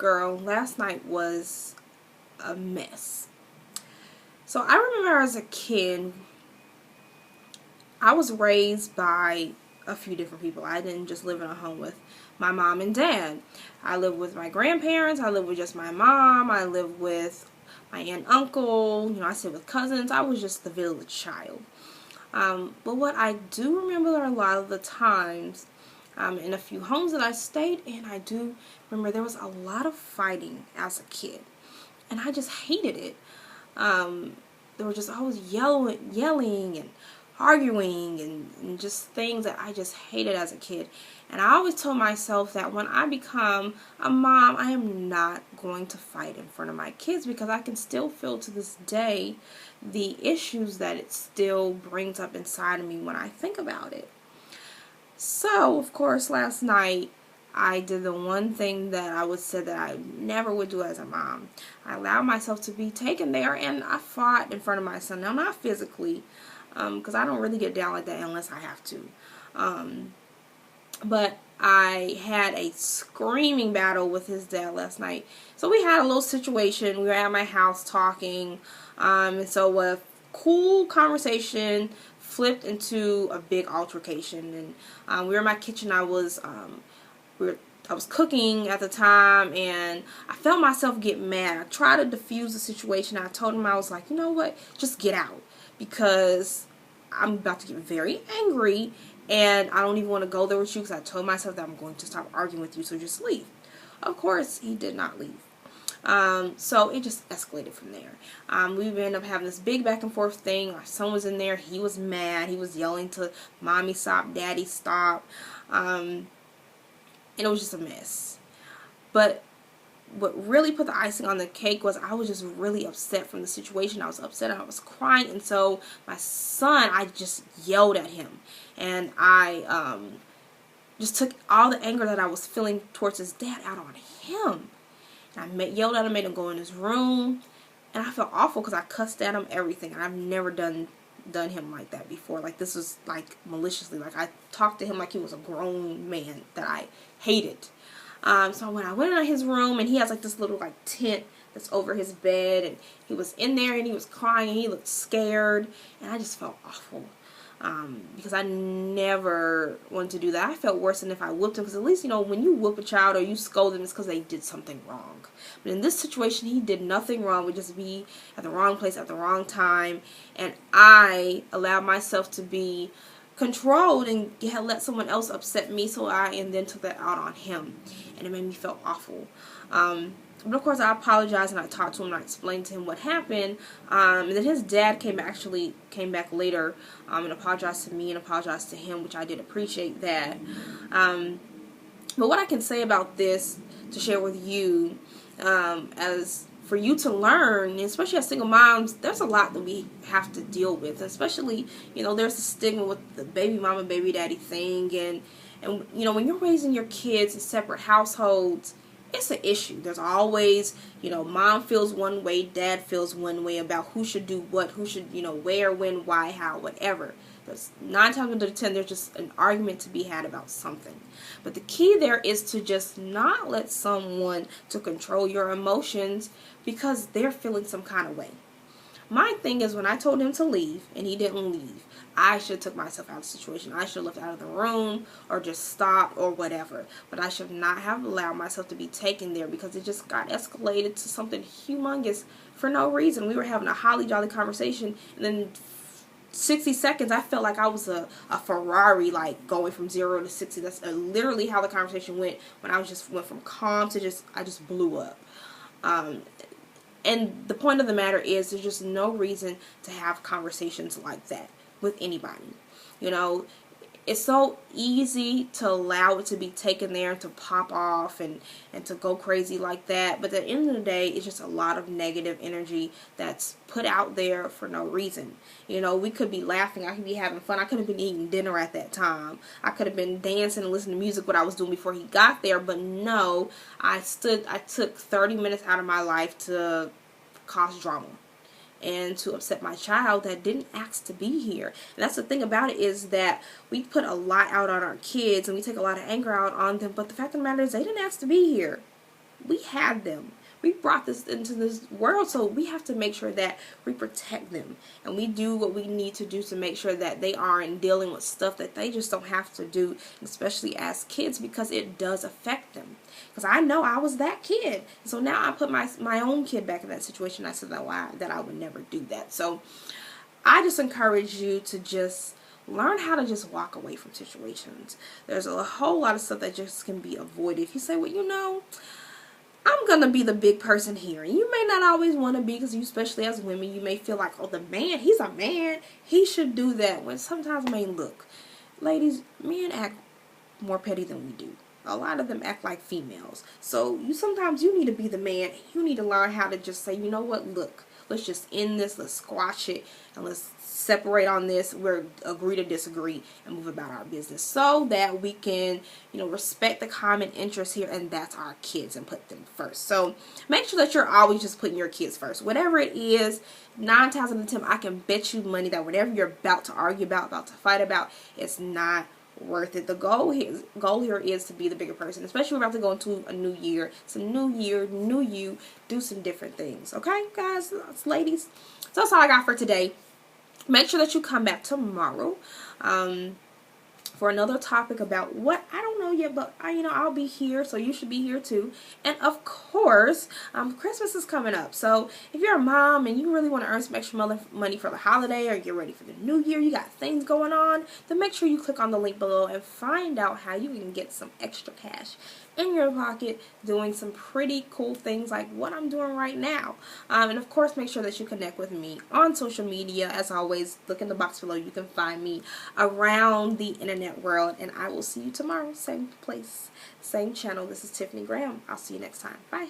Girl, last night was a mess. So I remember as a kid, I was raised by a few different people. I didn't just live in a home with my mom and dad. I lived with my grandparents. I lived with just my mom. I lived with my aunt and uncle. I stayed with cousins. I was just the village child. But what I do remember a lot of the times in a few homes that I stayed in, I do remember there was a lot of fighting as a kid. And I just hated it. There were just always yelling and arguing and just things that I just hated as a kid. And I always told myself that when I become a mom, I am not going to fight in front of my kids, because I can still feel to this day the issues that it still brings up inside of me when I think about it. So, of course, last night I did the one thing that I would say that I never would do as a mom. I allowed myself to be taken there, and I fought in front of my son. Now, not physically, because I don't really get down like that unless I have to. But I had a screaming battle with his dad last night. So we had a little situation. We were at my house talking. And so a cool conversation flipped into a big altercation. And we were in my kitchen. I was cooking at the time, and I felt myself get mad. I tried to diffuse the situation. I told him, I was like, you know what? Just get out, because I'm about to get very angry, and I don't even want to go there with you, because I told myself that I'm going to stop arguing with you, so just leave. Of course, he did not leave. So it just escalated from there. We ended up having this big back and forth thing. Our son was in there. He was mad. He was yelling to mommy, stop, daddy, stop. And it was just a mess. But what really put the icing on the cake was I was just really upset from the situation. I was upset and I was crying. And so my son, I just yelled at him. And I just took all the anger that I was feeling towards his dad out on him. And I yelled at him, made him go in his room. And I felt awful because I cussed at him, everything. And I've never done him like that before. Like, this was like maliciously. Like, I talked to him like he was a grown man that I hated. So when I went in his room, and he has like this little like tent that's over his bed, and he was in there and he was crying and he looked scared, and I just felt awful. Because I never wanted to do that. I felt worse than if I whooped him, because at least, when you whoop a child or you scold them, it's because they did something wrong. But in this situation, he did nothing wrong. We just be at the wrong place at the wrong time, and I allowed myself to be controlled and let someone else upset me, and then took that out on him, and it made me feel awful. But of course, I apologized, and I talked to him, and I explained to him what happened. And then his dad came back later and apologized to me and apologized to him, which I did appreciate that. But what I can say about this to share with you, as for you to learn, especially as single moms, there's a lot that we have to deal with. Especially, there's a stigma with the baby mama, baby daddy thing, and when you're raising your kids in separate households, it's an issue. There's always, mom feels one way, dad feels one way about who should do what, who should, where, when, why, how, whatever. There's 9 times out of 10, there's just an argument to be had about something. But the key there is to just not let someone to control your emotions because they're feeling some kind of way. My thing is, when I told him to leave and he didn't leave, I should have took myself out of the situation. I should have left out of the room or just stopped or whatever. But I should not have allowed myself to be taken there, because it just got escalated to something humongous for no reason. We were having a holly jolly conversation, and then 60 seconds, I felt like I was a Ferrari, like going from 0 to 60. That's literally how the conversation went, when I went from calm to I just blew up. And the point of the matter is, there's just no reason to have conversations like that with anybody. It's so easy to allow it to be taken there and to pop off and to go crazy like that. But at the end of the day, it's just a lot of negative energy that's put out there for no reason. We could be laughing. I could be having fun. I could have been eating dinner at that time. I could have been dancing and listening to music, what I was doing before he got there. But no, I took 30 minutes out of my life to cause drama and to upset my child that didn't ask to be here. And that's the thing about it, is that we put a lot out on our kids and we take a lot of anger out on them, but the fact of the matter is, they didn't ask to be here. we had them. We brought this into this world, so we have to make sure that we protect them and we do what we need to do to make sure that they aren't dealing with stuff that they just don't have to do, especially as kids, because it does affect them. Because I know I was that kid, so now I put my own kid back in that situation. I said that I would never do that. So I just encourage you to just learn how to just walk away from situations. There's a whole lot of stuff that just can be avoided. If you say, well, you know, I'm going to be the big person here. And you may not always want to be, because you, especially as women, you may feel like, oh, the man, he's a man, he should do that. When sometimes, man, look, ladies, men act more petty than we do. A lot of them act like females. So sometimes you need to be the man. You need to learn how to just say, you know what, look, let's just end this, let's squash it, and let's separate on this. We're agree to disagree and move about our business, so that we can, you know, respect the common interest here, and that's our kids, and put them first. So make sure that you're always just putting your kids first. Whatever it is, 9 times out of 10, I can bet you money that whatever you're about to argue about to fight about, it's not worth it. The goal here is to be the bigger person, especially we're about to go into a new year. It's a new year, new you. Do some different things, okay, guys, ladies? So that's all I got for today. Make sure that you come back tomorrow for another topic about what I don't know yet, but I'll be here, so you should be here too. And of course, Christmas is coming up, so if you're a mom and you really want to earn some extra money for the holiday or get ready for the new year, you got things going on, then make sure you click on the link below and find out how you can get some extra cash in your pocket doing some pretty cool things like what I'm doing right now. And of course, make sure that you connect with me on social media. As always, look in the box below. You can find me around the internet world, and I will see you tomorrow. Same place, same channel. This is Tiffany Graham. I'll see you next time. Bye.